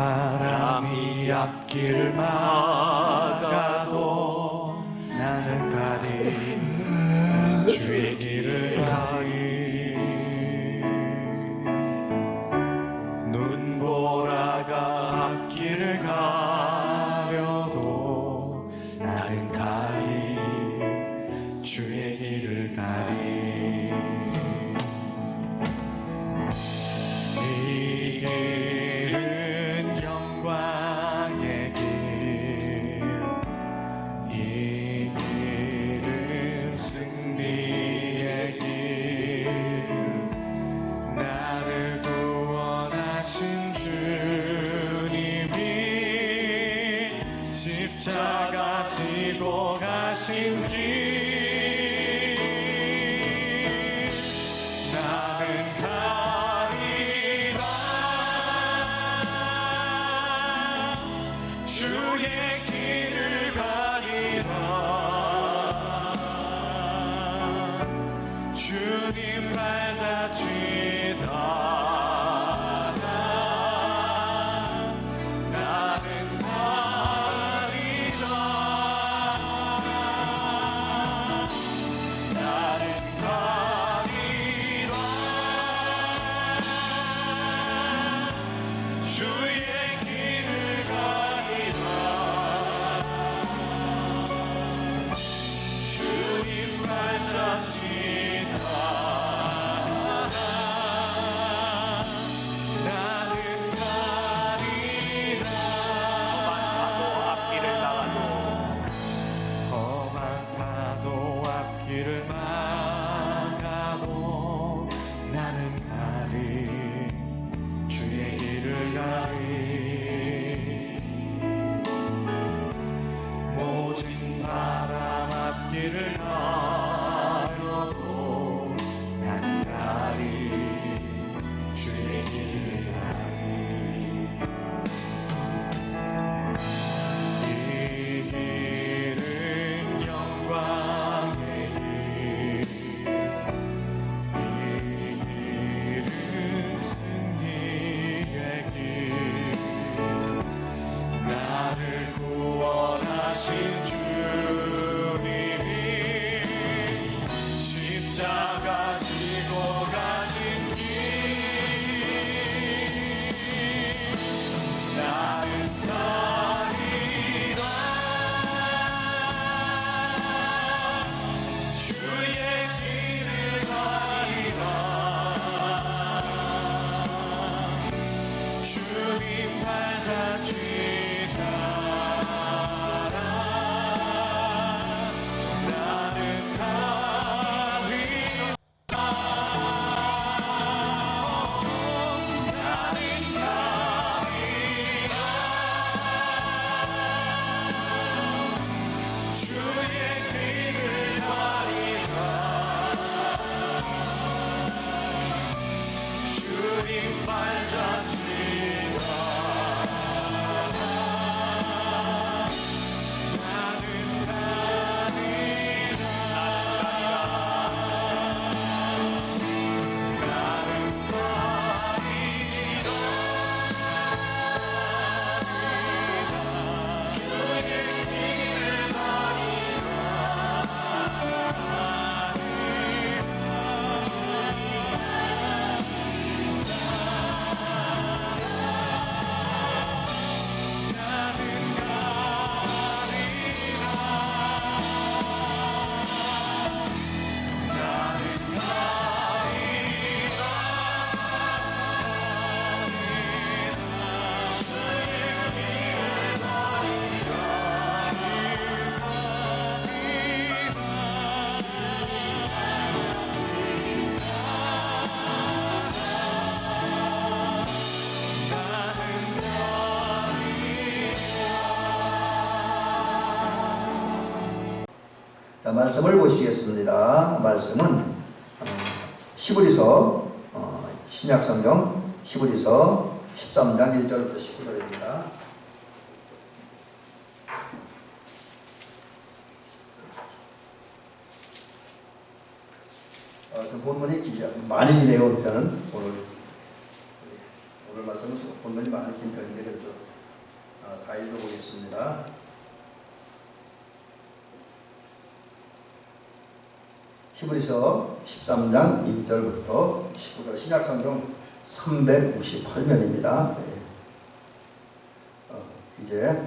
바람이 앞길을 막아도 나는 가리 주의 길을 가리. 눈보라가 앞길을 가려도 나는 가리 주의 길을 가리. 이 길은 영광의 길, 이 길은 승리의 길. 나를 구원하신 주님이 십자가 지고 가신 길. 나는 가리라 주의 길을 가리라. 주님 발자취 따라 나는 가리라. 나는 가리라 주의 길을 가리라. 주님 발자취 따라 나는 가리라. 험한 파도 앞길을 막아도 나는 가리 주의 길을 가리. 모진 바람 앞길을 가려도 나는 가리 주의 길을 가리. 이 길은 영광의 길, 이 길은 승리의 길. 나를 구원하신 주님이 십자가 지고 가신 길. 나는 가리라 주의 길을 가리라. 주님 발자취 따라 나는 가리라. 나는 가리라 주의 길을 가리라. 주님 발자취 자, 말씀을 보시겠습니다. 말씀은 히브리서 신약성경 히브리서 13장 1절부터 19절입니다. 본문이 많이 기네요. 우리 편은 오늘 오늘 말씀은 본문이 많이 긴 편인데 그래도 다 읽어보겠습니다. 히브리서 13장 1절부터 19절 신약성경 358면입니다. 이제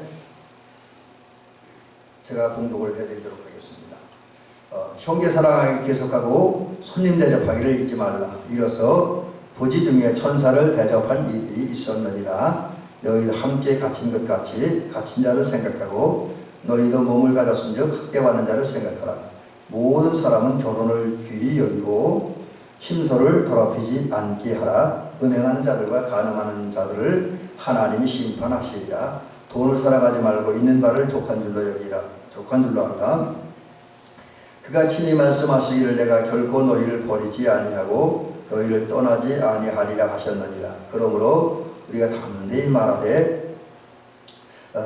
제가 봉독을 해드리도록 하겠습니다. 형제 사랑하기 계속하고 손님 대접하기를 잊지 말라. 이로써 부지 중에 천사를 대접한 이들이 있었느니라. 너희도 함께 갇힌 것 같이 갇힌 자를 생각하고 너희도 몸을 가졌은즉 학대받는 자를 생각하라. 모든 사람은 결혼을 귀히 여기고 심소를 더럽히지 않게 하라. 음행하는 자들과 간음하는 자들을 하나님이 심판하시리라. 돈을 사랑하지 말고 있는 바를 족한 줄로 여기라. 족한 줄로 하라. 그가 친히 말씀하시기를 내가 결코 너희를 버리지 아니하고 너희를 떠나지 아니하리라 하셨느니라. 그러므로 우리가 담대히 말하되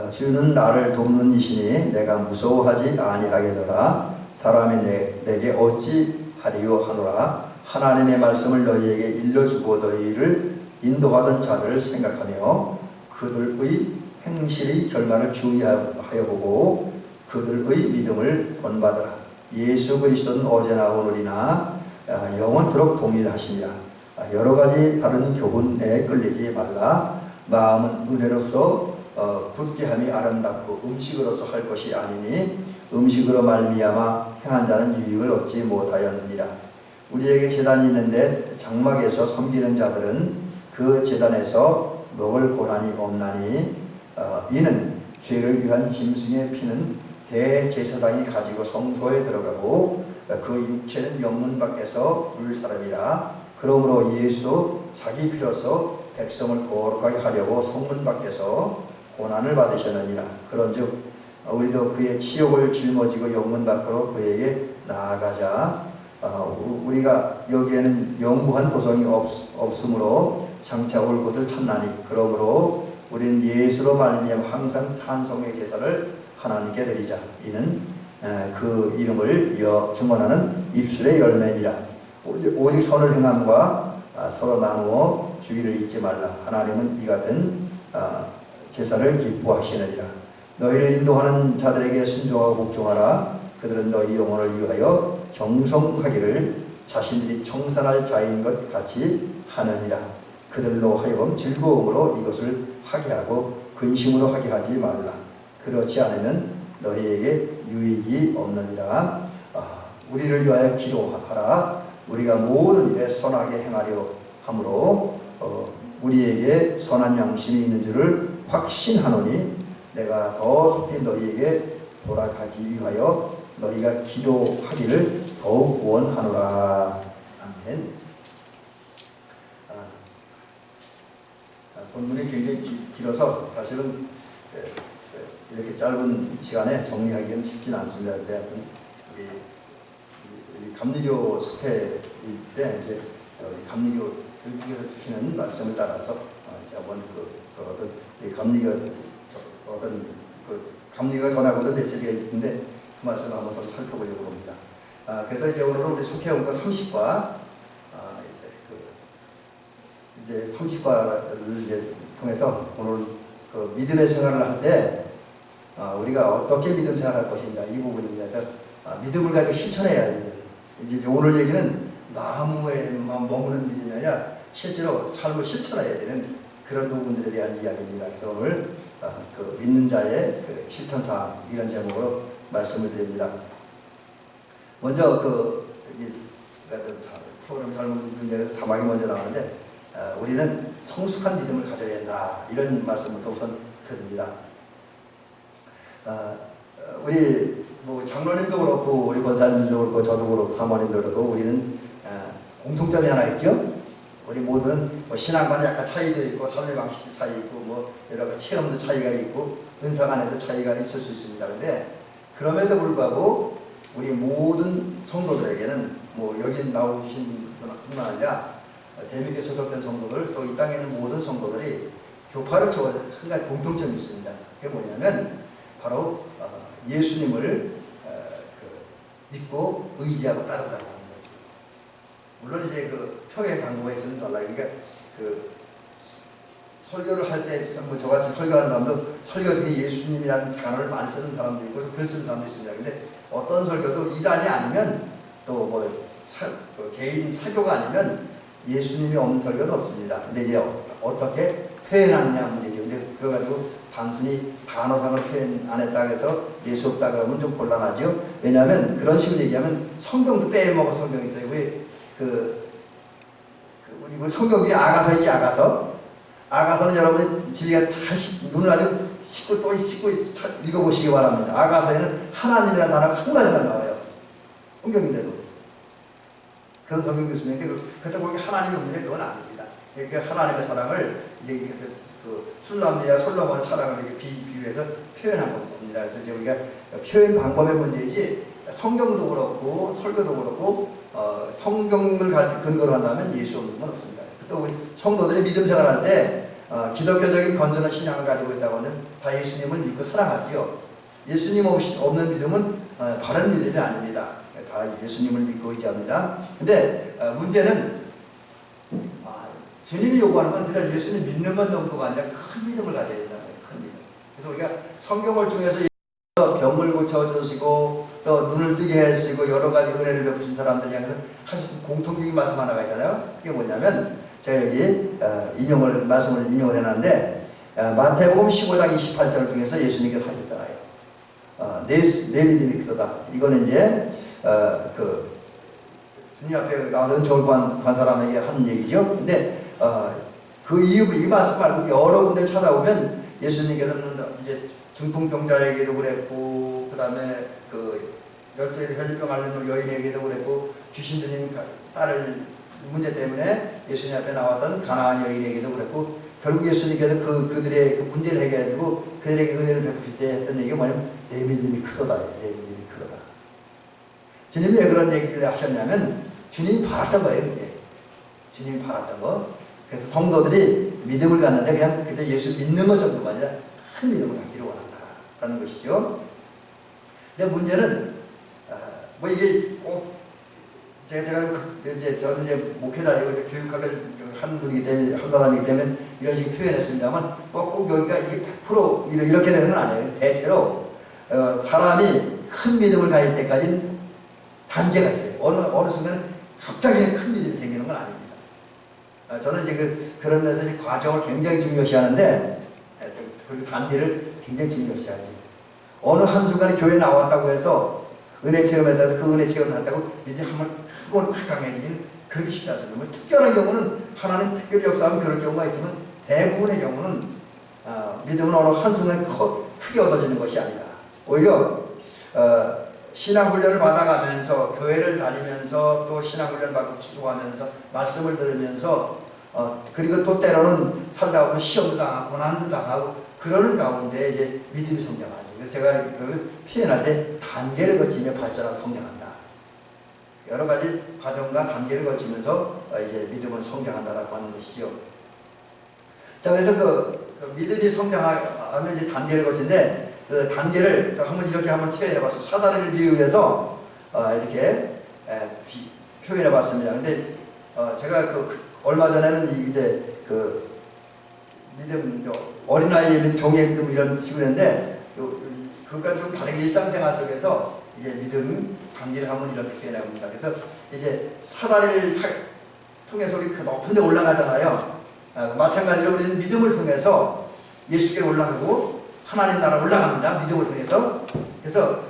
주는 나를 돕는 이시니 내가 무서워하지 아니하겠노라. 사람이 내게 어찌 하리요 하노라. 하나님의 말씀을 너희에게 일러주고 너희를 인도하던 자들을 생각하며 그들의 행실의 결말을 주의하여 보고 그들의 믿음을 본받으라. 예수 그리스도는 어제나 오늘이나 영원토록 동일하시니라. 여러 가지 다른 교훈에 끌리지 말라. 마음은 은혜로서 굳게 함이 아름답고 음식으로서 할 것이 아니니 음식으로 말미암아 행한 자는 유익을 얻지 못하였느니라. 우리에게 제단이 있는데 장막에서 섬기는 자들은 그 제단에서 먹을 고난이 없나니 이는 죄를 위한 짐승의 피는 대제사장이 가지고 성소에 들어가고 그 육체는 영문 밖에서 불 사람이라. 그러므로 예수도 자기 피로서 백성을 거룩하게 하려고 성문 밖에서 고난을 받으셨느니라. 그런즉 우리도 그의 치욕을 짊어지고 영문 밖으로 그에게 나아가자. 우리가 여기에는 영구한 도성이 없으므로 장차 올 곳을 찾나니 그러므로 우리는 예수로 말미암아 항상 찬송의 제사를 하나님께 드리자. 이는 그 이름을 증언하는 입술의 열매니라. 오직 선을 행함과 서로 나누어 주기를 잊지 말라. 하나님은 이 같은 제사를 기뻐하시느니라. 너희를 인도하는 자들에게 순종하고 복종하라. 그들은 너희 영혼을 위하여 경성하기를 자신들이 청산할 자인 것 같이 하느니라. 그들로 하여금 즐거움으로 이것을 하게 하고 근심으로 하게 하지 말라. 그렇지 않으면 너희에게 유익이 없느니라. 우리를 위하여 기도하라. 우리가 모든 일에 선하게 행하려 함으로 우리에게 선한 양심이 있는 줄을 확신하노니 내가 더 속히 너희에게 돌아가기 위하여 너희가 기도하기를 더욱 원하노라. 아멘. 본문이 굉장히 길어서 사실은 이렇게 짧은 시간에 정리하기는 쉽지는 않습니다. 근데 우리 감리교 속회일 때 이제 감리교 교육에서 주시는 말씀을 따라서 제가 어떤 감리가 전하고도 메시지가 있는데 그 말씀을 한번 좀 살펴보려고 합니다. 그래서 이제 오늘은 우리 속회원과 30과 이제 30과를 이제 통해서 오늘 그 믿음의 생활을 할 때 우리가 어떻게 믿음 생활할 것인가 이 부분에 대해서 믿음을 가지고 실천해야 합니다. 이제 오늘 얘기는 나무에만 머무는 믿음이 아니라 실제로 삶을 실천해야 되는 그런 부분들에 대한 이야기입니다. 그래서 오늘 그 믿는 자의 그 실천사항 이런 제목으로 말씀을 드립니다. 먼저 프로그램 잘못해서 자막이 먼저 나오는데 우리는 성숙한 믿음을 가져야 한다 이런 말씀부터 우선 드립니다. 우리 장로님도 그렇고 우리 권사님도 그렇고 저도 그렇고 사모님도 그렇고 우리는 공통점이 하나 있죠. 우리 모두는 신앙관에 약간 차이도 있고 삶의 방식도 차이 있고 여러 가지 체험도 차이가 있고 은사 간에도 차이가 있을 수 있습니다. 그런데 그럼에도 불구하고 우리 모든 성도들에게는 여기 나오신 분뿐만 아니라 대미교에 소속된 성도들 또 이 땅에 있는 모든 성도들이 교파를 적어서 한 가지 공통점이 있습니다. 그게 뭐냐면 바로 예수님을 믿고 의지하고 따른다고 하는 거죠. 물론 이제 그 표現강구가 있으면 달라. 그러니까 설교를 할 때 뭐 저같이 설교하는 사람도 설교 중에 예수님이라는 단어를 많이 쓰는 사람도 있고 덜 쓰는 사람도 있습니다. 근데 어떤 설교도 이단이 아니면 또 뭐 개인 사교가 아니면 예수님이 없는 설교는 없습니다. 근데 이제 어떻게 표현하느냐 문제죠. 근데 그거 가지고 단순히 단어상으로 표현 안 했다 해서 예수 없다 그러면 좀 곤란하죠. 왜냐하면 그런 식으로 얘기하면 성경도 빼먹은 성경이 있어요. 우리 성경이 아가서 있지, 아가서는 여러분이 집에 잘 눈을 아주 씻고 또 씻고 읽어보시기 바랍니다. 아가서에는 하나님이라는 단어가 한 가지만 나와요. 성경인데도. 그런 성경도 있습니다. 그때 보기 하나님이 없는데 그건 아닙니다. 그러니까 하나님의 사랑을 이제 그 술람미와 솔로몬의 사랑을 이렇게 비유해서 표현한 겁니다. 그래서 이제 우리가 표현 방법의 문제이지 성경도 그렇고 설교도 그렇고 성경을 근거로 한다면 예수 없는 건 없습니다. 또 우리 성도들이 믿음 생활할 때 기독교적인 건전한 신앙을 가지고 있다고 하면 다 예수님을 믿고 사랑하지요. 예수님 없는 믿음은 바른 믿음이 아닙니다. 다 예수님을 믿고 의지합니다. 근데 문제는 주님이 요구하는 건 그냥 예수님 믿는 건 정도가 아니라 큰 믿음을 가져야 된다는 거예요. 큰 믿음. 그래서 우리가 성경을 통해서 병을 고쳐주시고 또 눈을 뜨게 해주시고 여러 가지 은혜를 베푸신 사람들 향해서 하신 공통적인 말씀 하나가 있잖아요. 그게 뭐냐면 제가 여기 말씀을 인용을 해놨는데 마태복음 15장 28절을 통해서 예수님께서 하셨잖아요. 내 믿음이 크다. 이거는 이제 주님 앞에 나온 은총을 구한 사람에게 하는 얘기죠. 근데 이 말씀 말고 여러 군데 찾아보면 예수님께서는 이제 중풍병자에게도 그랬고, 그 다음에 열두의 혈류병 앓는 여인에게도 그랬고, 귀신 들린 딸을 문제 때문에 예수님 앞에 나왔던 가나안 여인에게도 그랬고, 결국 예수님께서 그들의 그 문제를 해결해주고 그들에게 은혜를 베푸실 때 했던 얘기가 뭐냐면 내 믿음이 크도다. 내 믿음이 크도다. 주님이 왜 그런 얘기를 하셨냐면 주님이 바랐던 거예요. 그게. 주님이 바랐던 거. 그래서 성도들이 믿음을 갖는데 그냥 그저 예수 믿는 것 정도가 아니라 큰 믿음을 갖기를 원한다라는 것이죠. 근데 문제는 뭐 이게 꼭 저는 이제 목회자이고 교육학을 하는 분이기 때문에 한 사람이기 때문에 이런 식으로 표현했습니다만 꼭 여기가 이게 100% 이렇게 되는 건 아니에요. 대체로 사람이 큰 믿음을 가질 때까지는 단계가 있어요. 어느 순간에 갑자기 큰 믿음이 생기는 건 아닙니다. 저는 이제 그런 면에서 이제 과정을 굉장히 중요시하는데 그리고 단계를 굉장히 중요시하죠. 어느 한순간에 교회에 나왔다고 해서 은혜 체험에 대해서 그 은혜 체험을 한다고 이제 한번 크고 강해지기는 그렇게 쉽지 않습니다. 뭐 특별한 경우는 하나님 특별히 역사하면 그럴 경우가 있지만 대부분의 경우는 믿음은 어느 한순간에 크게 얻어지는 것이 아니라 오히려 신앙훈련을 받아가면서 교회를 다니면서 또 신앙훈련을 받고 기도하면서 말씀을 들으면서 그리고 또 때로는 살다 보면 시험도 당하고 고난도 당하고 그러는 가운데 이제 믿음이 성장하죠. 그래서 제가 그걸 표현할 때 단계를 거치며 발전하고 성장한다. 여러 가지 과정과 단계를 거치면서 이제 믿음은 성장한다라고 하는 것이죠. 자, 그래서 그 믿음이 성장하면 이제 단계를 거치는데 그 단계를 이렇게 한번 표현해 봤습니다. 사다리를 비유해서 이렇게 표현해 봤습니다. 근데 제가 얼마 전에는 이제 믿음, 어린아이의 믿음, 종의 믿음 이런 식으로 했는데 그것과 좀 다르게 일상생활 속에서 이제 믿음 단계를 한번 이렇게 표현해 봅니다. 그래서 이제 사다리를 통해서 우리 그 높은 데 올라가잖아요. 마찬가지로 우리는 믿음을 통해서 예수께로 올라가고 하나님 나라 올라갑니다. 믿음을 통해서. 그래서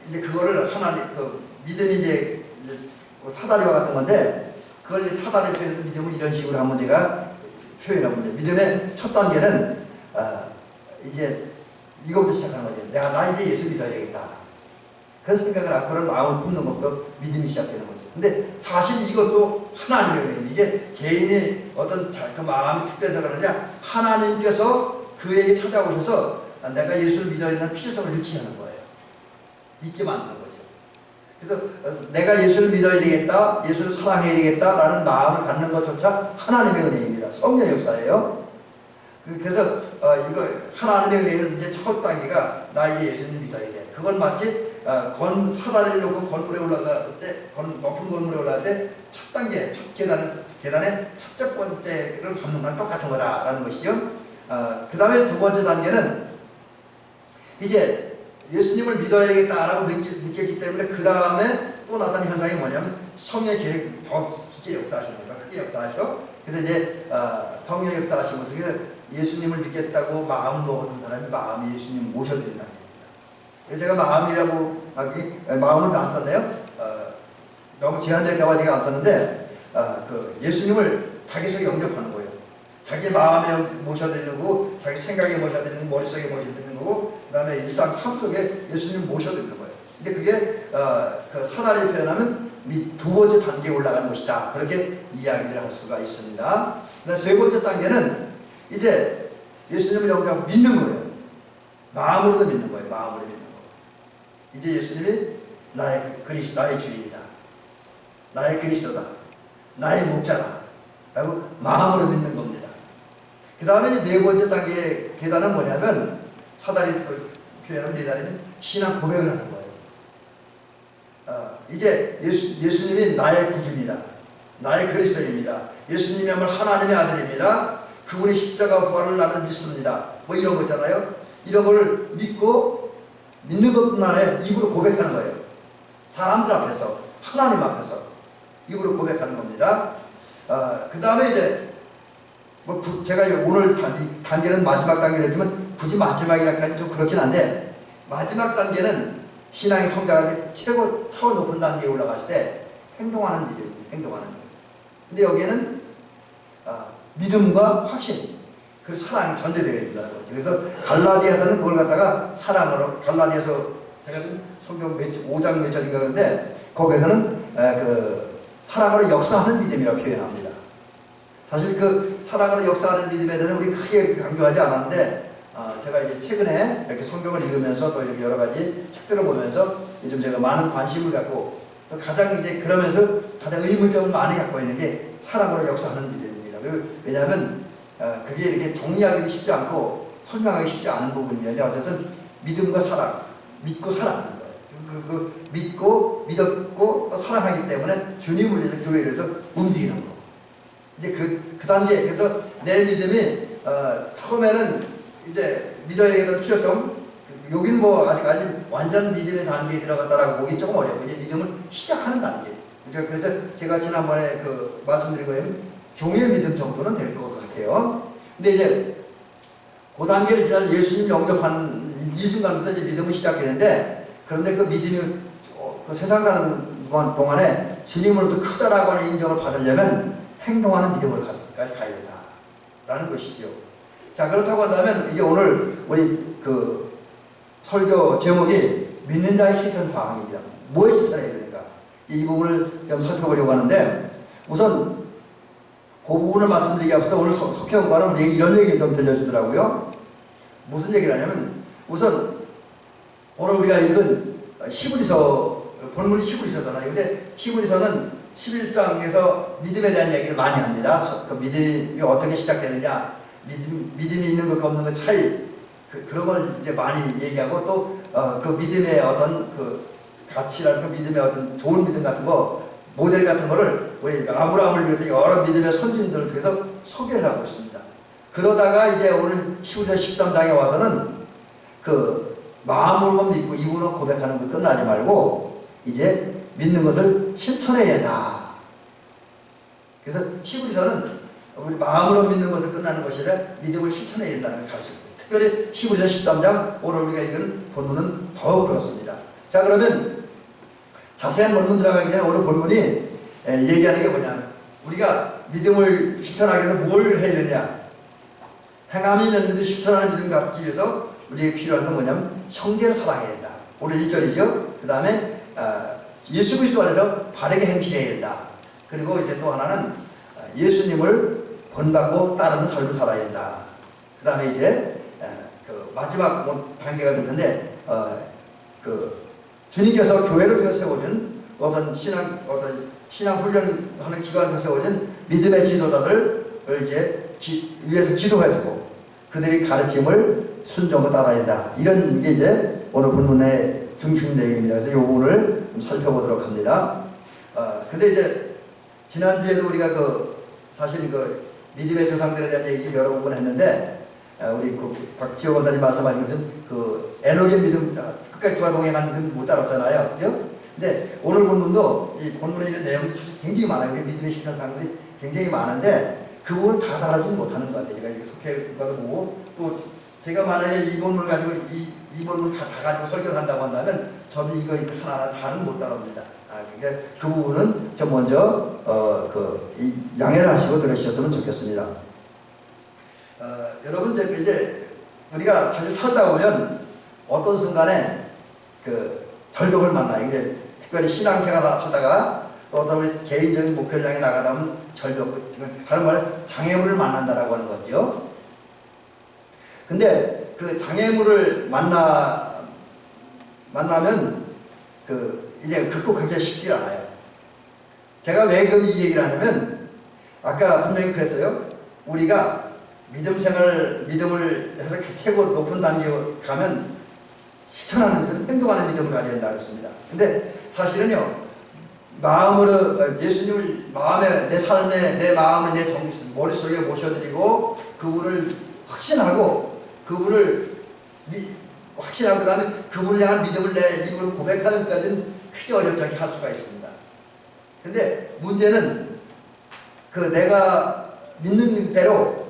이제 그거를 믿음이 이제 사다리와 같은 건데 그걸 이제 사다리를 표현해서 믿음을 이런 식으로 한번 제가 표현해봅니다. 믿음의 첫 단계는 이제 이거부터 시작하는 거죠. 나 이제 예수 믿어야 되겠다. 그런 생각을 하고 그런 마음을 품는 것부터 믿음이 시작되는 거죠. 근데 사실 이것도 하나님의 은혜입니다. 이게 개인의 어떤 그 마음이 특별해서 그러냐 하나님께서 그에게 찾아오셔서 내가 예수를 믿어야 된다는 필요성을 느끼게 하는 거예요. 믿게 만드는 거죠. 그래서 내가 예수를 믿어야 되겠다, 예수를 사랑해야 되겠다라는 마음을 갖는 것조차 하나님의 은혜입니다. 성령 역사예요. 그래서 이거 하나님의 은혜는 이제 첫 단계가 나 이제 예수님 믿어야 돼. 그건 마치 사다리를 놓고 건물에 올라갈 때, 높은 건물에 올라갈 때 첫 단계, 첫 계단의 첫 번째를 밟는 거랑 똑같은 거다라는 것이죠. 그 다음에 두 번째 단계는 이제 예수님을 믿어야 되겠다라고 느꼈기 때문에 그 다음에 또 나타난 현상이 뭐냐면 성령의 계획 더 깊게 역사하시는 거예요. 크게 역사하셔. 그래서 이제 성령 역사하시는 중에 예수님을 믿겠다고 마음 먹었던 사람이 마음이 예수님 모셔드린다는 얘기입니다. 그래서 제가 마음이라고 마음을 안 썼네요. 너무 제한될까봐 제가 안 썼는데 예수님을 자기 속에 영접하는 거예요. 자기 마음에 모셔드리는 거고, 자기 생각에 모셔드리는 거고, 머릿속에 모셔드리는 거고, 그 다음에 일상 삶 속에 예수님을 모셔드리는 거예요. 이제 그게 그 사다리를 표현하면 두 번째 단계에 올라가는 것이다. 그렇게 이야기를 할 수가 있습니다. 그다음 세 번째 단계는 이제 예수님을 영접하고 믿는 거예요. 마음으로도 믿는 거예요. 마음으로 믿는 거. 이제 예수님이 나의 주인이다. 나의 그리스도다. 나의 목자다. 라고 마음으로 믿는 겁니다. 그 다음에 네 번째 단계의 계단은 뭐냐면 사다리 표현하면 네 다리는 신앙 고백을 하는 거예요. 이제 예수님이 나의 구주입니다. 나의 그리스도입니다. 예수님이야말로 하나님의 아들입니다. 그분의 십자가 부활을 나는 믿습니다. 뭐 이런 거 있잖아요. 이런 걸 믿고 믿는 것뿐만 아니라 입으로 고백하는 거예요. 사람들 앞에서, 하나님 앞에서 입으로 고백하는 겁니다. 그 다음에 이제 제가 오늘 단계는 마지막 단계를 했지만 굳이 마지막이라까지 좀 그렇긴 한데, 마지막 단계는 신앙이 성장할 때 최고 차원 높은 단계에 올라갔을 때 행동하는 믿음입니다. 행동하는 믿음. 근데 여기에는 믿음과 확신, 그리고 사랑이 전제되어 있다는 거죠. 그래서 갈라디아서는 그걸 갖다가 사랑으로, 갈라디아서 제가 좀 성경 5장 몇 절인가 그런데 거기에서는 그 사랑으로 역사하는 믿음이라고 표현합니다. 사실 그 사랑으로 역사하는 믿음에 대해서 우리 크게 강조하지 않았는데, 제가 이제 최근에 이렇게 성경을 읽으면서 또 이렇게 여러 가지 책들을 보면서 요즘 제가 많은 관심을 갖고, 또 가장 이제 그러면서 가장 의문점을 많이 갖고 있는 게 사랑으로 역사하는 믿음입니다. 왜냐하면 그게 이렇게 정리하기도 쉽지 않고 설명하기 쉽지 않은 부분인데, 어쨌든 믿음과 사랑, 믿고 사랑하는 거예요. 믿고 믿었고 또 사랑하기 때문에 주님을 위해서 교회를 해서 움직이는 거. 이제 그 단계, 그래서 내 믿음이 처음에는 이제 믿어야 되겠다는 필요성, 여기는 뭐 아직 완전 믿음의 단계에 들어갔다라고 보기 조금 어렵고, 이제 믿음을 시작하는 단계. 그래서 제가 지난번에 말씀드린 거예요. 종의 믿음 정도는 될 것 같아요. 근데 이제 그 단계를 지나서 예수님 영접하는 이 순간부터 이제 믿음이 시작되는데, 그런데 그 믿음이 그 세상 사는 동안에 주님으로부터 크다라고 하는 인정을 받으려면 행동하는 믿음으로 가야 된다라는 것이죠. 자, 그렇다고 한다면 이제 오늘 우리 설교 제목이 믿는 자의 실천 사항입니다. 뭘 실천해야 되는가? 이 부분을 좀 살펴보려고 하는데, 우선 그 부분을 말씀드리기 앞서 오늘 석혜원과는 우리에게 이런 얘기를 좀 들려주더라고요. 무슨 얘기를 하냐면, 우선 오늘 우리가 읽은 히브리서, 본문이 히브리서잖아요. 근데 히브리서는 11장에서 믿음에 대한 얘기를 많이 합니다. 그 믿음이 어떻게 시작되느냐, 믿음이 있는 것과 없는 것 차이, 그런 걸 이제 많이 얘기하고, 또 그 믿음의 어떤 가치라는, 그 믿음의 어떤 좋은 믿음 같은 거, 모델 같은 거를 우리 아브라함을 비롯해 여러 믿음의 선진들을 통해서 소개를 하고 있습니다. 그러다가 이제 오늘 히브리서 13장에 와서는 마음으로만 믿고 입으로 고백하는 것 끝나지 말고 이제 믿는 것을 실천해야 된다. 그래서 히브리서는 우리 마음으로 믿는 것을 끝나는 것이 아니라 믿음을 실천해야 된다는 가르침입니다. 특별히 히브리서 13장 오늘 우리가 읽은 본문은 더욱 그렇습니다. 자, 그러면 자세한 본문 들어가기 전에 오늘 본문이 얘기하는 게 뭐냐면, 우리가 믿음을 실천하기 위해서 뭘 해야 되냐, 행함이 있는 믿음을 실천하는 믿음 갖기 위해서 우리에게 필요한 건 뭐냐면 형제를 사랑해야 된다. 오늘 1절이죠. 그 다음에 예수 그리스도 안에서 바르게 행실해야 된다. 그리고 이제 또 하나는 예수님을 본받고 따르는 삶을 살아야 된다. 그 다음에 이제 마지막 단계가 될 텐데, 주님께서 교회를 위해서 세워준 어떤 신앙 훈련하는 기관에서 세워진 믿음의 지도자들을 이제 위해서 기도해주고 그들이 가르침을 순종하고 따라야 된다. 이런 게 이제 오늘 본문의 중심 내용입니다. 그래서 이 부분을 좀 살펴보도록 합니다. 근데 이제 지난주에도 우리가 사실 믿음의 조상들에 대한 얘기를 여러 번 했는데, 우리 박지호 권사님 말씀하신 것처럼 에녹의 믿음, 끝까지 주와 동행한 믿음 못 따랐잖아요. 그죠? 근데 오늘 본문도 이 본문에 있는 내용이 사실 굉장히 많아요. 우리 믿음의 실천사항들이 굉장히 많은데 그 부분을 다 달아주지 못하는 것 같아요. 제가 이렇게 속해가도 보고, 또 제가 만약에 이 본문을 가지고 이 본문을 다 가지고 설교를 한다고 한다면 저도 이거 하나하나 다는 못 따라옵니다. 그러니까 그 부분은 좀 먼저 양해를 하시고 들으셨으면 좋겠습니다. 여러분 이제 우리가 사실 살다 보면 어떤 순간에 절벽을 만나요. 이제 특별히 신앙생활 하다가 또 어떤 우리 개인적인 목표를 향해 나가다 보면 절벽, 다른 말로 장애물을 만난다라고 하는 거죠. 근데 그 장애물을 만나면 이제 극복하기가 쉽지 않아요. 제가 왜 이 얘기를 하냐면, 아까 분명히 그랬어요. 우리가 믿음을 해서 최고 높은 단계에 가면 실천하는 믿음, 행동하는 믿음을 가져야 된다고 했습니다. 근데 사실은요, 마음으로 예수님을 내 삶에, 내 마음에, 내 머릿속에 모셔드리고 그분을 확신하고 그 다음에 그분을 향한 믿음을 내 입으로 고백하는 것까지는 크게 어렵지 않게 할 수가 있습니다. 근데 문제는 내가 믿는 대로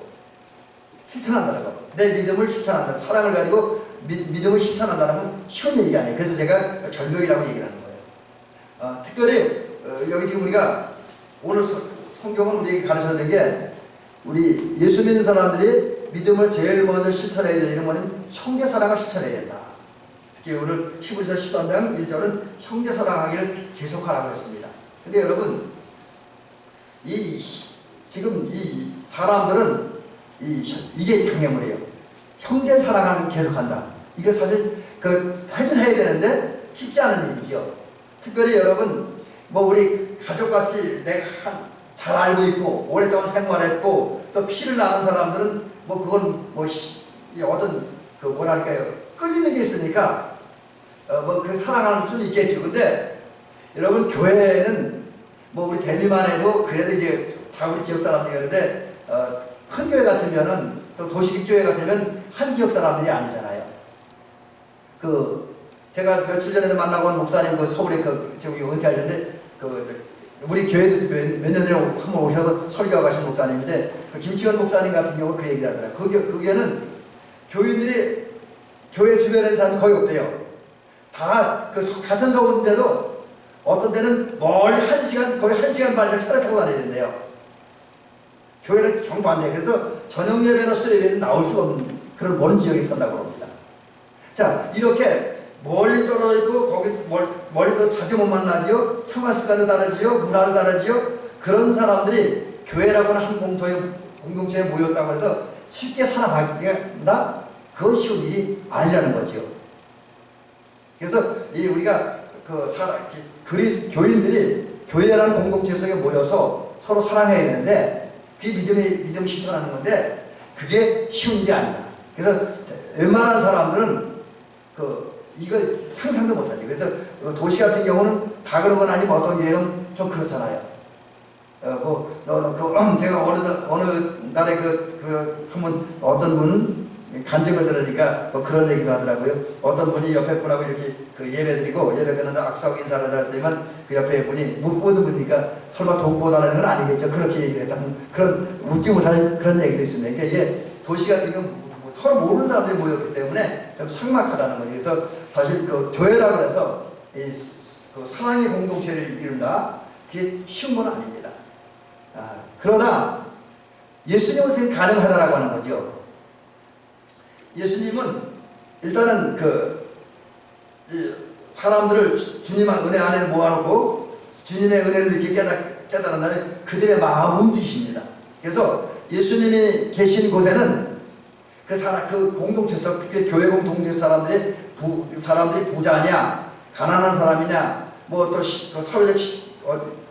실천한다는 거. 내 믿음을 실천한다. 사랑을 가지고 믿음을 실천한다는 쉬운 얘기가 아니에요. 그래서 제가 절벽이라고 얘기를 하는 거예요. 특별히 여기 지금 우리가 오늘 성경은 우리에게 가르쳐주는 게, 우리 예수 믿는 사람들이 믿음을 제일 먼저 실천해야 되는 것은 형제 사랑을 실천해야 된다. 특히 오늘 히브리서 13장 1절은 형제 사랑하기를 계속하라고 했습니다. 근데 여러분, 지금 이 사람들은 이게 장애물이에요. 형제 사랑을 계속한다. 이게 사실 하긴 해야 되는데 쉽지 않은 일이죠. 특별히 여러분, 우리 가족같이 내가 잘 알고 있고 오랫동안 생활했고 또 피를 나눈 사람들은 그건 어떤 뭐랄까요, 끌리는 게 있으니까 사랑하는 수는 있겠죠. 근데 여러분, 교회는 우리 대미만 해도 그래도 이제 다 우리 지역 사람들이 그런데 큰 교회 같으면은, 또 도시식 교회 같으면 한 지역 사람들이 아니잖아요. 제가 며칠 전에도 만나고 온 목사님, 서울에 저기 은퇴하셨는데, 우리 교회도 몇 년 전에 한번 오셔서 설교하고 가신 목사님인데, 김치원 목사님 같은 경우 그 얘기를 하더라고요. 그게는 교인들이 교회 주변에 사람이 거의 없대요. 다 같은 서울인데도 어떤 때는 멀리 거의 1시간 반 이상 차를 타고 다녀야 된대요. 교회는 정반대. 그래서 저녁 예배나 수요예배는 나올 수가 없는 그런 먼 지역에 산다고 합니다. 자, 이렇게 멀리 떨어져 있고 거기 멀리도 자주 못 만나지요. 생활 습관도 다르지요. 문화도 다르지요. 그런 사람들이 교회라고 하는 한 공동체에 모였다고 해서 쉽게 살아가기가 그건 쉬운 일이 아니라는 거죠. 그래서 우리가 교인들이 교회라는 공동체 속에 모여서 서로 사랑해야 되는데, 그게 믿음 실천하는 건데 그게 쉬운 일이 아니다. 그래서 웬만한 사람들은 이걸 상상도 못하지. 그래서 도시 같은 경우는 다 그런 건 아니고 어떤 게는 좀 그렇잖아요. 제가 어느 날에 한번 어떤 분 간증을 들으니까 그런 얘기도 하더라고요. 어떤 분이 옆에 분하고 이렇게 예배 드리고 예배 끝나서 악수하고 인사를 할 때만 그 옆에 분이 못 보는 분이니까 설마 돈 보다는 건 아니겠죠. 그렇게 얘기를 했다는 그런 웃지 못할 그런 얘기도 있습니다. 그러니까 이게 도시 같은 경우 서로 모르는 사람들이 모였기 때문에 좀 삭막하다는 거죠. 그래서 사실 교회라고 해서 사랑의 공동체를 이룬다, 그게 쉬운 건 아닙니다. 그러나 예수님을 통해 가능하다라고 하는 거죠. 예수님은 일단은 사람들을 주님 은혜 안에 모아놓고 주님의 은혜를 늦게 깨달은 다음에 그들의 마음을 움직이십니다. 그래서 예수님이 계신 곳에는 그 공동체 속, 특히 교회 공동체 사람들이 부자냐, 가난한 사람이냐, 또 사회적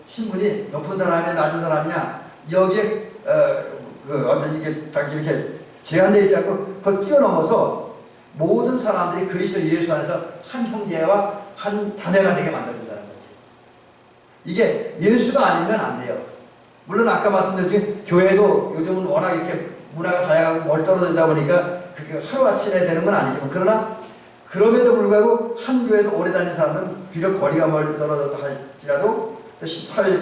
신분이 높은 사람이냐, 낮은 사람이냐, 여기에 이렇게 제한되어 있지 않고 그걸 뛰어넘어서 모든 사람들이 그리스도 예수 안에서 한 형제와 한 자매가 되게 만들어준다는 거지. 이게 예수가 아니면 안 돼요. 물론 아까 말씀드렸지만 교회도 요즘은 워낙 이렇게 문화가 다양하고 멀리 떨어지다 보니까 그게 하루아침에 되는 건 아니지만, 그러나 그럼에도 불구하고 한 교회에서 오래 다닌 사람은 비록 거리가 멀리 떨어졌다 할지라도 또 사회적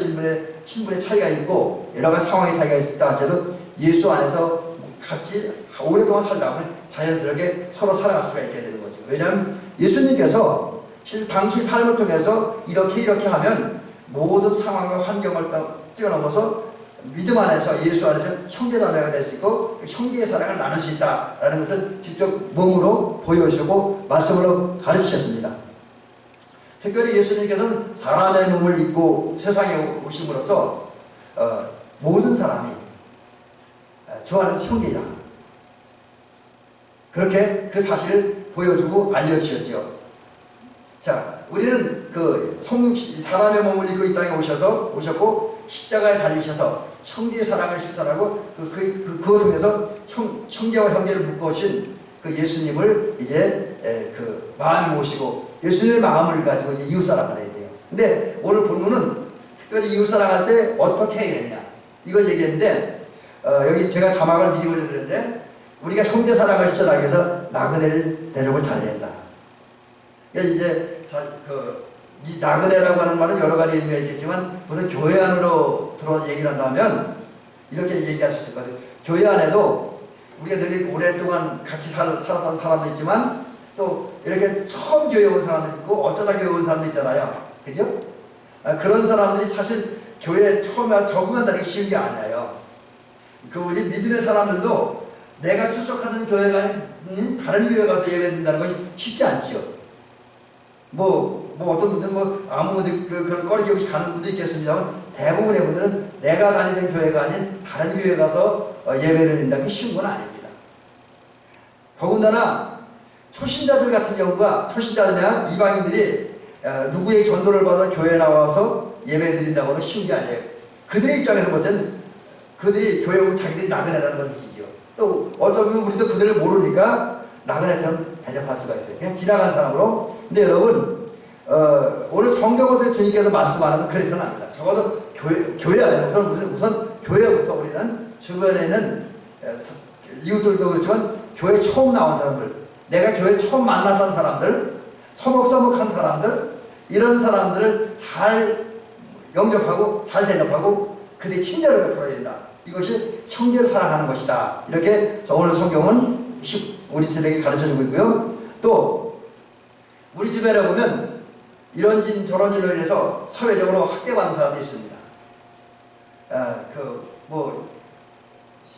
신분의 차이가 있고 여러 가지 상황의 차이가 있다 할지라도 예수 안에서 같이 오랫동안 살다 보면 자연스럽게 서로 살아갈 수가 있게 되는 거죠. 왜냐하면 예수님께서 실제 당시 삶을 통해서 이렇게 하면 모든 상황과 환경을 뛰어넘어서 믿음 안에서 예수 안에서 형제자매가 될 수 있고 형제의 사랑을 나눌 수 있다라는 것을 직접 몸으로 보여주시고 말씀으로 가르치셨습니다. 특별히 예수님께서는 사람의 몸을 입고 세상에 오심으로써 모든 사람이 주 안에서 형제다, 그렇게 그 사실을 보여주고 알려주셨죠. 자, 우리는 사람의 몸을 입고 이 땅에 오셨고 십자가에 달리셔서 형제의 사랑을 실천하고 그것 통해서 형제와 형제를 묶어오신 그 예수님을 이제 마음에 모시고 예수님의 마음을 가지고 이제 이웃사랑을 해야 돼요. 근데 오늘 본문은 특별히 이웃사랑할 때 어떻게 해야 되냐 이걸 얘기했는데, 여기 제가 자막을 미리 올려드렸는데, 우리가 형제사랑을 실천하기 위해서 나그네를 대접을 잘해야 된다. 이제 이 나그네라고 하는 말은 여러 가지 의미가 있겠지만 무슨 교회 안으로 들어와서 얘기를 한다면 이렇게 얘기할 수 있을 것 같아요. 교회 안에도 우리가 늘 오랫동안 같이 살았던 사람도 있지만 또 이렇게 처음 교회 온 사람도 있고 어쩌다 교회 온 사람도 있잖아요. 그죠? 그런 사람들이 사실 교회에 처음에 적응한다는 게 쉬운 게 아니에요. 우리 믿음의 사람들도 내가 출석하는 교회가 아닌 다른 교회 가서 예배드린다는 것이 쉽지 않지요. 어떤 분들은 아무 그런 꺼리기 없이 가는 분도 있겠습니다만 대부분의 분들은 내가 다니던 교회가 아닌 다른 교회 가서 예배를 드린다는 게 쉬운 건 아닙니다. 더군다나 초신자들 같은 경우가 초신자들이나 이방인들이 누구의 전도를 받아 교회에 나와서 예배 드린다고는 쉬운 게 아니에요. 그들의 입장에서 볼 때는 그들이 교회 오면 자기들이 나그네라는 걸 느끼죠. 또 어쩌면 우리도 그들을 모르니까 나그네처럼 대접할 수가 있어요. 그냥 지나가는 사람으로. 근데 여러분 오늘 성경을 주님께서 말씀하는 건 그래서는 아닙니다. 적어도 교회 안에 우선 교회부터 우리는 주변에 있는 이웃들도 그렇지만 교회 처음 나온 사람들, 내가 교회 처음 만났던 사람들, 서먹서먹한 사람들, 이런 사람들을 잘 영접하고 잘 대접하고 그들의 친절을 베풀어야 된다. 이것이 형제를 사랑하는 것이다. 이렇게 오늘 성경은 우리 세대에게 가르쳐주고 있고요. 또 우리 주변에 보면 이런 저런 일로 인해서 사회적으로 학대받는 사람도 있습니다.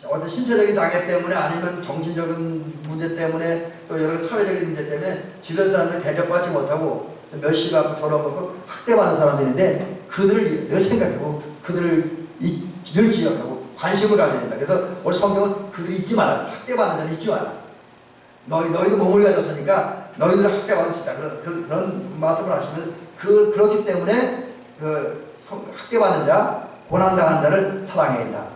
어떤 신체적인 장애 때문에 아니면 정신적인 문제 때문에 또 여러 사회적인 문제 때문에 주변 사람들 대접받지 못하고 좀 멸시받고 저러고 학대받는 사람들인데 그들을 늘 생각하고 그들을 늘 기억하고 관심을 가져야 된다. 그래서 오늘 성경은 그들이 잊지 말라. 학대받는 자는 잊지 말라. 너희도 몸을 가졌으니까 너희도 학대받을 수 있다. 그런 말씀을 하시면 그렇기 때문에 학대받는 자, 고난당한 자를 사랑해야 된다.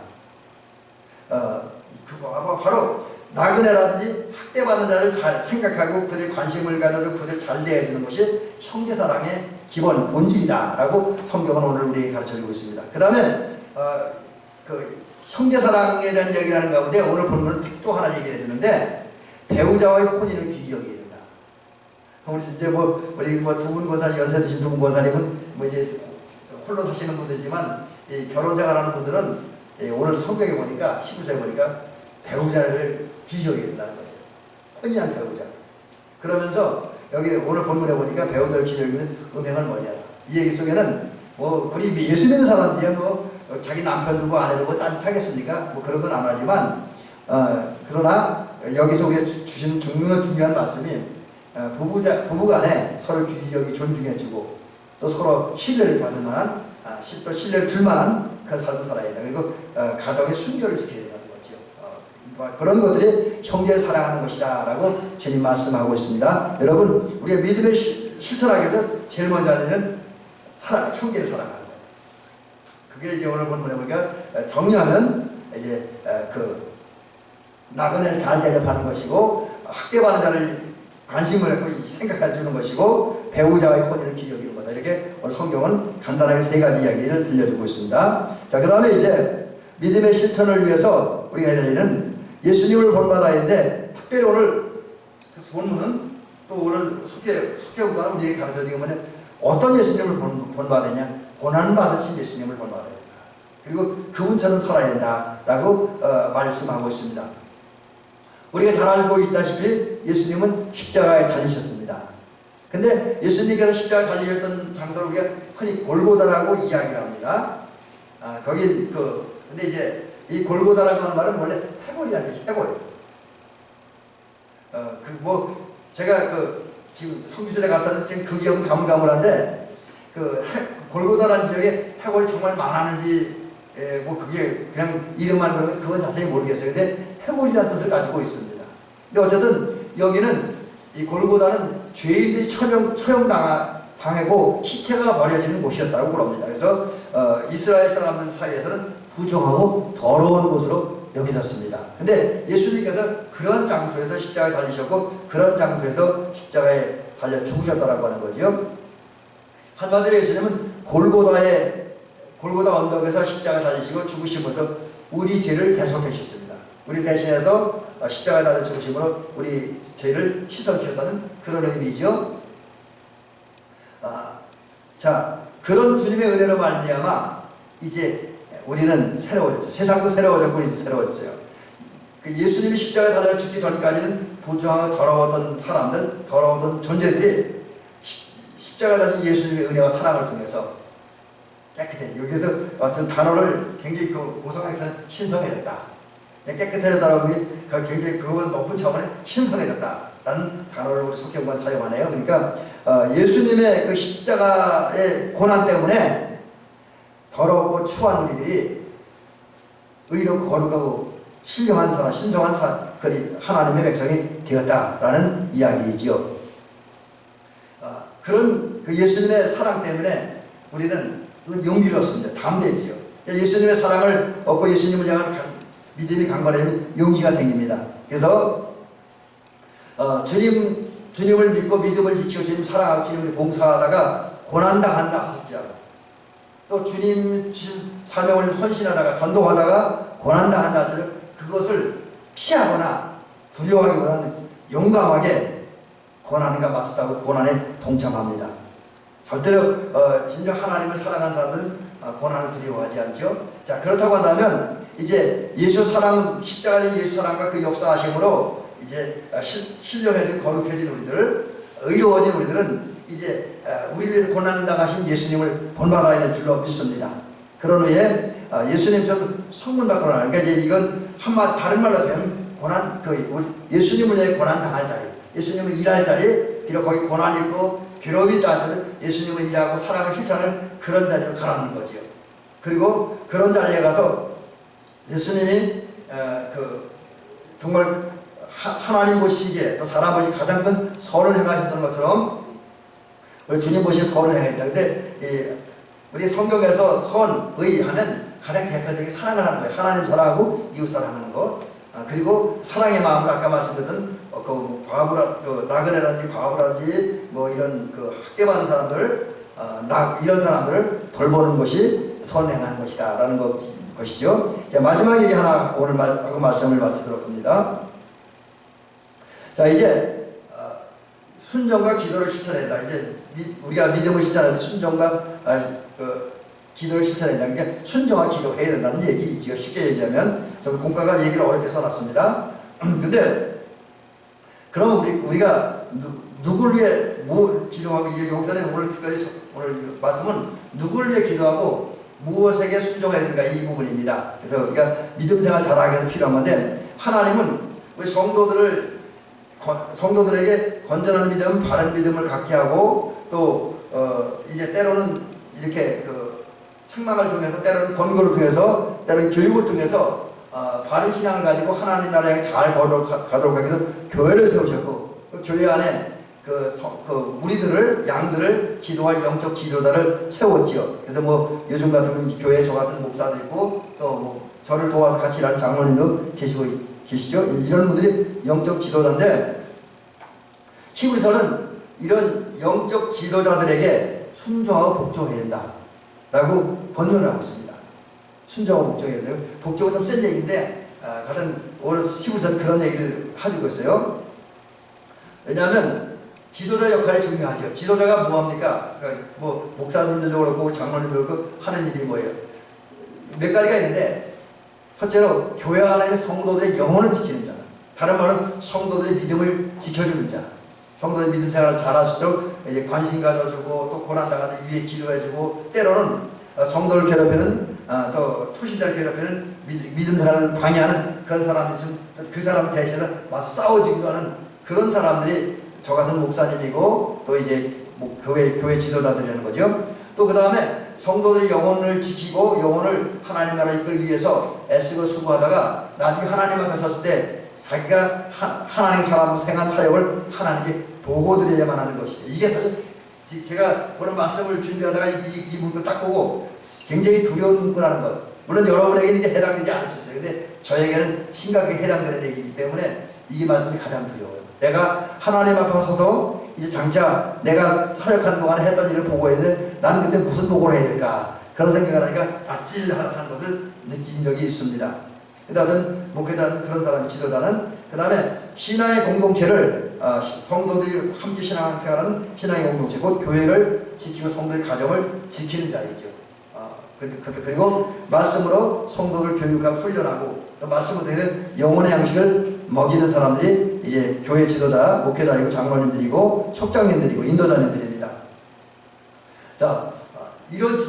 바로 나그네라든지 학대받는 자를 잘 생각하고 그들 관심을 가져서 그들 잘 대해주는 것이 형제사랑의 기본 본질이다라고 성경은 오늘 우리에게 가르쳐주고 있습니다. 그 다음에 형제사랑에 대한 얘기를 하는 가운데 오늘 본문은 또 하나 얘기를 해주는데 배우자와의 혼인을 귀히 여겨야 된다. 우리 이제 우리 두 분 권사님, 연세 드신 두 분 권사님은 이제 홀로 사시는 분들이지만 결혼 생활하는 분들은 오늘 성경에 보니까 19절에 보니까 배우자를 귀히 여겨야 된다는 거죠. 혼인한 배우자. 그러면서 여기 오늘 본문에 보니까 배우자를 귀히 여기면 음행을 멀리하라. 이 얘기 속에는 우리 예수 믿는 사람들이야 자기 남편 두고 아내 두고 딴짓하겠습니까? 그런 건 안 하지만 그러나 여기 속에 주신 중요한 말씀이 부부간에 서로 귀히 여기 존중해주고 또 서로 신뢰를 받을 만한 또 신뢰를 줄 만한 그런 삶을 살아야 된다. 그리고 가정의 순결을 지켜야 된다는 거죠. 그런 것들이 형제를 사랑하는 것이다 라고 주님 말씀하고 있습니다. 여러분 우리가 믿음을 실천하기 위해서 제일 먼저 하는 일은 형제를 사랑하는 거예요. 그게 이제 오늘 본문에 보니까 정리하면 이제 나그네를 잘 대접하는 것이고 학대받는 자를 관심을 갖고 생각해 주는 것이고 배우자의 혼인을 기여기는 거다. 이렇게 오늘 성경은 간단하게 세 가지 이야기를 들려주고 있습니다. 자, 그 다음에 이제 믿음의 실천을 위해서 우리가 해야 될 일은 예수님을 본받아야 하는데, 특별히 오늘 그 본문은 또 오늘 속회보다는 우리에게 가르쳐 주는 것은 어떤 예수님을 본받느냐? 고난받으신 예수님을 본받아야 된다. 그리고 그분처럼 살아야 된다라고 말씀하고 있습니다. 우리가 잘 알고 있다시피 예수님은 십자가에 달리셨습니다. 근데 예수님께서 십자가에 달리셨던 장소를 우리가 흔히 골고다라고 이야기를 합니다. 근데 이제 이 골고다라고 하는 말은 원래 해골이라는 얘기, 해골. 제가 지금 성교실에 갔었는데 지금 그 기억은 가물가물한데, 골고다라는 지역에 해골이 정말 많았는지, 그게 그냥 이름만 그러면 그건 자세히 모르겠어요. 근데 해골이라는 뜻을 가지고 있습니다. 근데 어쨌든 여기는 이 골고다는 죄인들이 처형당하고 시체가 버려지는 곳이었다고 그럽니다. 그래서 이스라엘 사람들 사이에서는 부정하고 더러운 곳으로 여겨졌습니다. 근데 예수님께서 그런 장소에서 십자가에 달리셨고 그런 장소에서 십자가에 달려 죽으셨다라고 하는 거죠. 한마디로 예수님은 골고다 언덕에서 십자가에 달리시고 죽으시면서 우리 죄를 대속하셨습니다. 우리 대신해서 십자가에 달려 죽으심으로 우리 죄를 씻어주셨다는 그런 의미죠. 자, 그런 주님의 은혜로 말미암아 이제 우리는 새로워졌죠. 세상도 새로워졌고 우리도 새로워졌어요. 예수님이 십자가에 달려 죽기 전까지는 부정하고 더러웠던 사람들, 더러웠던 존재들이 십자가에 달린 예수님의 은혜와 사랑을 통해서 깨끗해져. 여기서 어떤 단어를 굉장히 고성에서는 신성해졌다. 깨끗해졌다라고 굉장히 그거보다 높은 차원의 신성해졌다라는 단어를 우리 속회보가 사용하네요. 그러니까 예수님의 그 십자가의 고난 때문에 더럽고 추한 우리들이 의롭고 거룩하고 신령한 사람, 신성한 하나님의 백성이 되었다라는 이야기이지요. 그런 예수님의 사랑 때문에 우리는 용기를 얻습니다. 담대해지죠. 예수님의 사랑을 얻고 예수님을 향한 믿음이 강건해지면 용기가 생깁니다. 그래서 주님을 믿고 믿음을 지키고 주님 사랑하고 주님을 봉사하다가 고난당한다 할지라도, 또 주님 사명을 헌신하다가 전도하다가 고난당한다 할지라도 그것을 피하거나 두려워하기보다는 용감하게 고난과 맞서고 고난에 동참합니다. 절대로 진정 하나님을 사랑하는 사람들은 고난을 두려워하지 않죠. 자, 그렇다고 한다면 이제 예수 사랑, 십자가의 예수 사랑과 그 역사하심으로 이제 신령해진 거룩해진 우리들, 의로워진 우리들은 이제 우리를 위해서 고난당하신 예수님을 본받아야 될 줄로 믿습니다. 그런 후에 예수님처럼 성문받거나, 그러니까 이제 이건 다른 말로 하면 우리 예수님을 위해 고난당할 자리, 예수님을 일할 자리, 비록 거기 고난이 있고 괴로움이 있다 하더라도 예수님을 일하고 사랑을 실천하는 그런 자리로 가라는 거지요. 그리고 그런 자리에 가서 예수님이 정말 하나님 보시기에 또 사람 보시기에 가장 큰 선을 행하셨던 것처럼 우리 주님 보시기에 선을 행했다. 근데 우리 성경에서 선의 하면 가장 대표적인 사랑을 하는 거예요. 하나님 사랑하고 이웃 사랑하는 것. 그리고 사랑의 마음을 아까 말씀드렸던 나그네라든지 과부라든지 이런 학대받는 사람들, 이런 사람들을 돌보는 것이 선행하는 것이다라는 것이죠. 자, 마지막 얘기 하나 오늘 하고 말씀을 마치도록 합니다. 자, 이제 순종과 기도를 실천한다. 이제 우리가 믿음을 실천하는데 순종과 기도를 실천해야 된다는 게 순종과 기도해야 된다는 얘기이지요. 쉽게 얘기하면 좀 공과가 얘기를 어렵게 써놨습니다. 근데 그럼 우리가 누구를 위해 기도하고, 여기서는 오늘 특별히 오늘 말씀은 누구를 위해 기도하고 무엇에게 순종해야 되는가 이 부분입니다. 그래서 우리가 믿음 생활 잘하기 위해서 필요한 건데, 하나님은 우리 성도들에게 건전한 믿음, 바른 믿음을 갖게 하고, 또 이제 때로는 이렇게 책망을 통해서, 때로는 권고를 통해서, 때로는 교육을 통해서 바른 신앙을 가지고 하나님 나라에 잘 가도록 하기 위해서 교회를 세우셨고, 그 교회 안에 무리들을, 양들을 지도할 영적 지도자를 세웠지요. 그래서 요즘 같은 교회 저 같은 목사도 있고, 또 저를 도와서 같이 일하는 장로님도 계시죠. 이런 분들이 영적 지도자인데, 히브리서는 이런 영적 지도자들에게 순종하고 복종해야 된다라고 권면을 하고 있습니다. 순종하고 복종해야 돼요. 복종은 좀 센 얘기인데 같은 오늘 히브리서는 그런 얘기를 하고 있어요. 왜냐하면 지도자 역할이 중요하죠. 지도자가 뭐합니까? 뭐 목사님들도 그렇고 장로님들도 그렇고 하는 일이 뭐예요? 몇 가지가 있는데 첫째로 교회 안에 있는 성도들의 영혼을 지키는 자, 다른 말은 성도들의 믿음을 지켜주는 자, 성도의 믿음 생활을 잘할 수 있도록 이제 관심 가져주고 또 고난당하는 위에 기도해주고 때로는 성도를 괴롭히는 또 초신자를 괴롭히는 믿음 생활을 방해하는 그런 사람들이 좀 그 사람을 대신해서 와서 싸워주기도 하는 그런 사람들이 저 같은 목사님이고 또 이제 교회 지도자들이라는 거죠. 또 그 다음에 성도들이 영혼을 지키고 영혼을 하나님 나라 이끌기 위해서 애쓰고 수고하다가 나중에 하나님 앞에 섰을 때 자기가 하나님 사람으로 행한 사역을 하나님께 보고드려야만 하는 것이죠. 이게 사실 제가 오늘 말씀을 준비하다가 이 문구를 딱 보고 굉장히 두려운 문구라는 것. 물론 여러분에게는 이제 해당되지 않을 수 있어요. 근데 저에게는 심각하게 해당되는 얘기이기 때문에 이 말씀이 가장 두려워요. 내가 하나님 앞에 서서 이제 장차 내가 사역하는 동안에 했던 일을 보고해야 돼. 나는 그때 무슨 보고를 해야 될까? 그런 생각을 하니까 아찔한 것을 느낀 적이 있습니다. 그다음에 목회자는 그런 사람, 지도자는 그 다음에 신앙의 공동체를 성도들이 함께 신앙생활하는 신앙의 공동체, 곧 교회를 지키고 성도의 가정을 지키는 자이죠. 그리고 말씀으로 성도를 교육하고 훈련하고 또 말씀으로 되는 영혼의 양식을 먹이는 사람들이 이제 교회 지도자, 목회자이고 장로님들이고 속장님들이고 인도자님들입니다. 자, 이런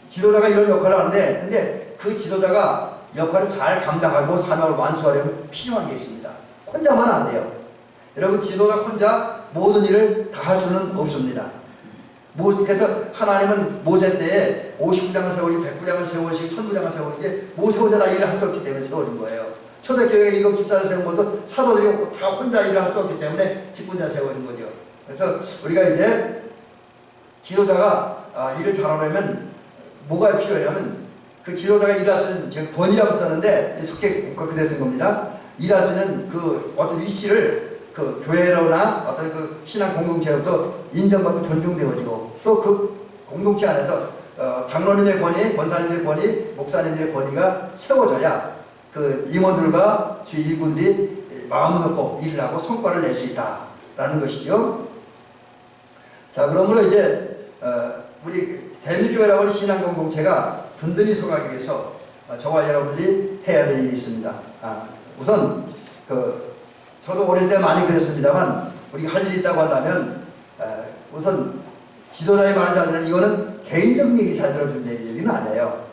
지도자가 이런 역할을 하는데, 근데 그 지도자가 역할을 잘 감당하고 사명을 완수하려면 필요한 게 있습니다. 혼자만 안 돼요. 여러분, 지도자 혼자 모든 일을 다 할 수는 없습니다. 그래서 하나님은 모세 때에 50장을 세우시고 100장을 세우시고 1000장을 세우는데 모세 혼자 다 일을 할 수 없기 때문에 세워진 거예요. 초대교회에 7 집사를 세운 것도 사도들이 다 혼자 일을 할 수 없기 때문에 직분자 세워진 거죠. 그래서 우리가 이제 지도자가 일을 잘하려면 뭐가 필요하냐면 그 지도자가 일할 수 있는 권위라고 썼는데 속해 그대 쓴 겁니다. 일할 수 있는 그 어떤 위치를 그 교회로나 어떤 그 신앙 공동체로부터 인정받고 존중되어지고 또 그 공동체 안에서 장로님의 권위, 권사님의 권위, 목사님들의 권위가 세워져야 그 임원들과 주의 일꾼들이 마음 놓고 일을 하고 성과를 낼 수 있다라는 것이죠. 자, 그러므로 이제 우리 대미교회라고 하는 신앙 공동체가 든든히 서가기 위해서 저와 여러분들이 해야 될 일이 있습니다. 우선 저도 어릴 때 많이 그랬습니다만 우리가 할 일이 있다고 한다면 우선 지도자의 말을 잘 들으면 이거는 개인적인 얘기 잘 들어주는 얘기는 아니에요.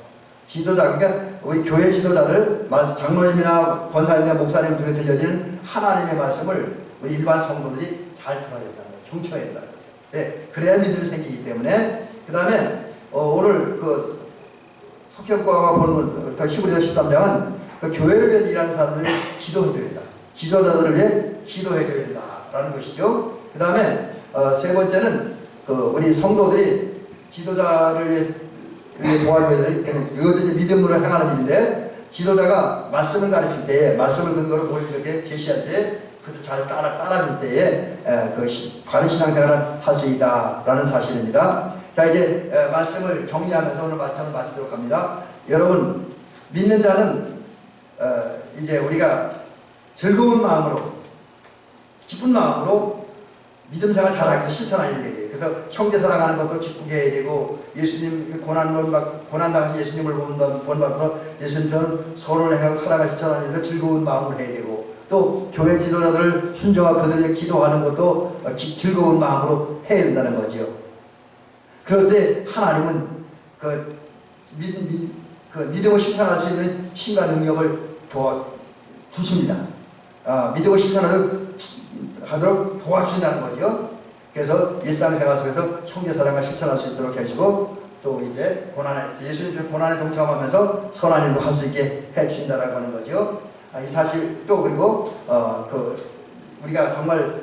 지도자, 그러니까 우리 교회 지도자들, 장로님이나 권사님이나 목사님 등에 들려지는 하나님의 말씀을 우리 일반 성도들이 잘 들어야 된다는 거죠. 경청해야 된다는 거죠. 네, 그래야 믿음이 생기기 때문에. 그 다음에 오늘 그 석현과가 보는 히브리서 13장은 그 교회를 위해서 일하는 사람들이 기도해줘야 된다. 지도자들을 위해 기도해줘야 된다라는 것이죠. 그 다음에 세 번째는 우리 성도들이 지도자를 위해 도와줘야 되는 이것도 이제 믿음으로 행하는 일인데 지도자가 말씀을 가르칠 때에 말씀을 근거로 보이게 제시할 때 그것을 잘 따라줄 때에 바른 신앙생활을 할 수 있다라는 사실입니다. 자, 이제 말씀을 정리하면서 오늘 말씀을 마치도록 합니다. 여러분, 믿는 자는 이제 우리가 즐거운 마음으로 기쁜 마음으로 믿음 생활 잘하기 위해서 실천하는 일이에요. 그래서 형제 사랑하는 것도 기쁘게 해야 되고 예수님 고난당하신 예수님을 본받아서 예수님처럼 선을 행하고 사랑을 실천하는 일도 즐거운 마음으로 해야 되고 또 교회 지도자들을 순종하고 그들에게 기도하는 것도 즐거운 마음으로 해야 된다는 거죠. 그럴 때 하나님은 믿음을 실천할 수 있는 힘과 능력을 주십니다. 믿음을 실천하도록 도와주신다는 거죠. 그래서 일상생활 속에서 형제사랑을 실천할 수 있도록 해주고 또 이제 예수님의 고난에 동참하면서 선한 일도 할 수 있게 해주신다라고 하는 거죠. 이 사실 또 그리고 우리가 정말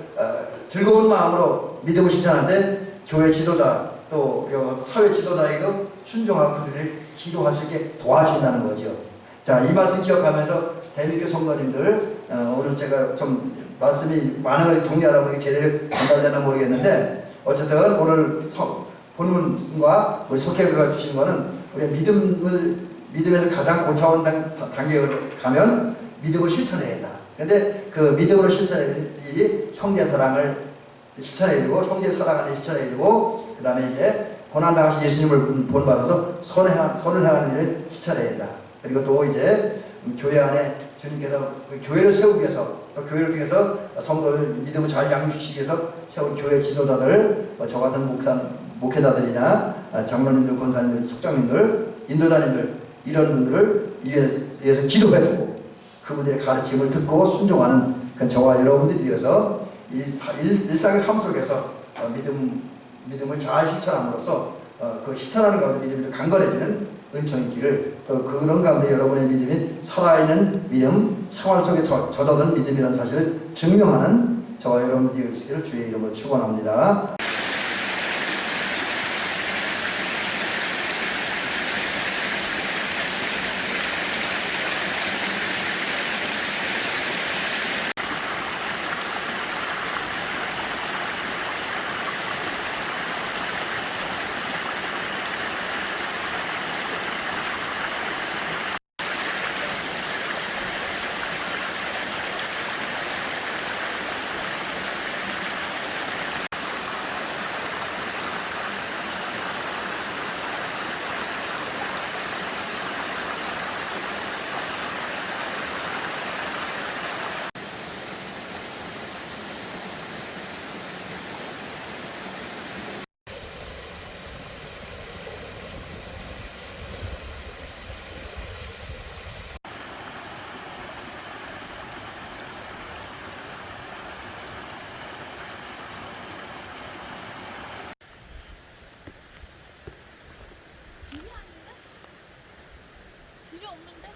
즐거운 마음으로 믿음을 실천하는데 교회 지도자 또 사회 지도자에게도 순종하고 그들을 기도할 수 있게 도와주신다는 거죠. 자, 이 말씀 기억하면서 대미교 성도님들 오늘 제가 좀 말씀이 많은 걸 정리하다 보니 제대로 전달되나 모르겠는데 어쨌든 오늘 본문과 우리 속회가 주신 거는 우리 믿음에서 가장 고차원 단계를 가면 믿음을 실천해야 된다. 근데 그 믿음으로 실천해야 될 일이 형제 사랑을 실천해야 되고 형제 사랑을 실천해야 되고 그 다음에 이제 고난당하신 예수님을 본받아서 선을 행하는 일을 실천해야 된다. 그리고 또 이제 교회 안에 주님께서 그 교회를 세우기 위해서 또 교회를 통해서 성도를 믿음을 잘 양육시키기 위해서 세운 교회 지도자들 저 같은 목회자들이나 장로님들, 권사님들, 속장님들, 인도자님들 이런 분들을 위해서 기도해주고 그분들의 가르침을 듣고 순종하는 저와 여러분들이 되어서 이 일상의 삶 속에서 믿음을 잘 실천함으로써 그 실천하는 가운데 믿음이 더 강건해지는 은총의 길을 또 그런 가운데 여러분의 믿음이 살아있는 믿음, 생활 속에 젖어든 믿음이라는 사실을 증명하는 저와 여러분들이 되시기를 주의 이름으로 축원합니다. 길이 없는데?